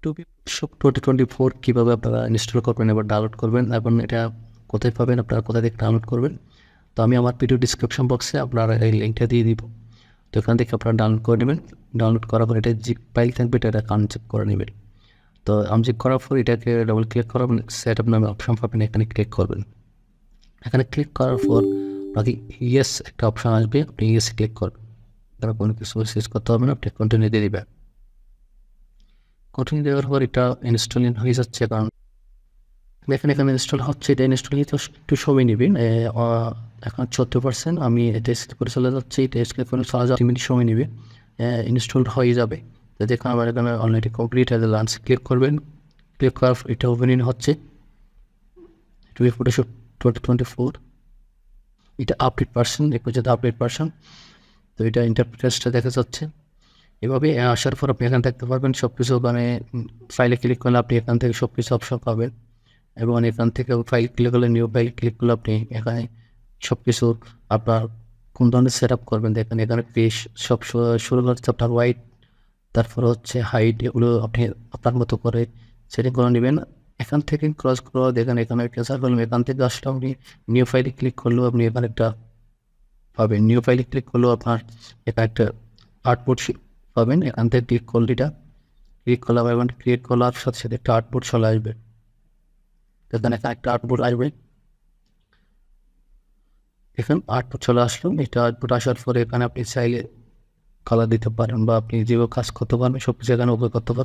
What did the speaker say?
ইউটিউবে ফটোশপ 2024 কীভাবে আপনারা ইনস্টল করবেন এবার ডাউনলোড করবেন এবং এটা কোথায় পাবেন, আপনারা কোথা থেকে ডাউনলোড করবেন। তো আমি আমার ভিডিও ডিসক্রিপশন বক্সে আপনারা এই লিঙ্কটা দিয়ে দিব। তো এখান থেকে আপনারা ডাউনলোড করে নেবেন। ডাউনলোড করার পর এটা জিপ ফাইল থাকবে, এটা আনজিপ করে নেবেন। তো আনজিপ করার পর এটাকে ডবল ক্লিক করাবেন, সেট আপ নামে অপশন পাবেন, এখানে ক্লিক করবেন। এখানে ক্লিক করার পর বাকি ইয়েস একটা অপশান আসবে, আপনি ইয়েস ক্লিক করবেন। তারা কোনো কিছু সিলেক্ট করতে হবে না, আপনি কন্টিনিউ দিয়ে দেবেন। কন্টিনিউ দেওয়ার পর এটা ইনস্টলিং হয়ে যাচ্ছে, কারণ এখানে ইনস্টল হচ্ছে। এটা ইনস্টল হতে একটু সময় নেবেন, এখন 40%। আমি এটা স্কিপ করে চলে যাচ্ছি, এটা স্কিপ করে চলে যাচ্ছি, মিনিট সময় নেবে, ইনস্টল হয়ে যাবে। তো দেখুন আমার এখানে অলরেডি কমপ্লিট আছে। লাঞ্চ ক্লিক করবেন, ক্লিক করার এটা ওপেনিং হচ্ছে ফটোশপ 2024। এটা আপডেট ভার্সন, এক পর্যন্ত আপডেট ভার্সন। তো এটা ইন্টারপ্রেসটা দেখা যাচ্ছে। এভাবে আসার পর আপনি এখানে দেখতে পারবেন সব কিছু, মানে ফাইলে ক্লিক করলে আপনি এখান থেকে সব কিছু অপশন পাবেন, এবং এখান থেকে ফাইল ক্লিক করলে নিউ ফাইল ক্লিক করলে আপনি এখানে সব কিছু আপনার কোন ধরনের সেট আপ করবেন দেখেন। এখানে পেজ সব শুরু হচ্ছে আপনার হোয়াইট, তারপরে হচ্ছে হাইট, এগুলো আপনি আপনার মতো করে সেটিং করে নেবেন। এখান থেকে ক্রস করে দেখেন এখানে ক্যান্সেল করলাম, এখান থেকে আসলে আপনি নিউ ফাইলে ক্লিক করলেও আপনি এখানে একটা পাবেন। নিউ ফাইলে ক্লিক করলেও আপনার এখানে একটা আউটপুট পাবেন। এখান থেকে ক্লিক করলে এটা ক্লিক করলাম এবং ক্রিয়েট করার সাথে সাথে একটা আউটপুট চলে আসবে। এখানে একটা আউটপুট আসবে, এখন আউটপুট চলে আসলো। এটা আউটপুট আসার পরে এখানে আপনি চাইলে কালার দিতে পারেন বা আপনি যেভাবে কাজ করতে পারবেন সব কিছু এখানে উপরে করতে পারবেন।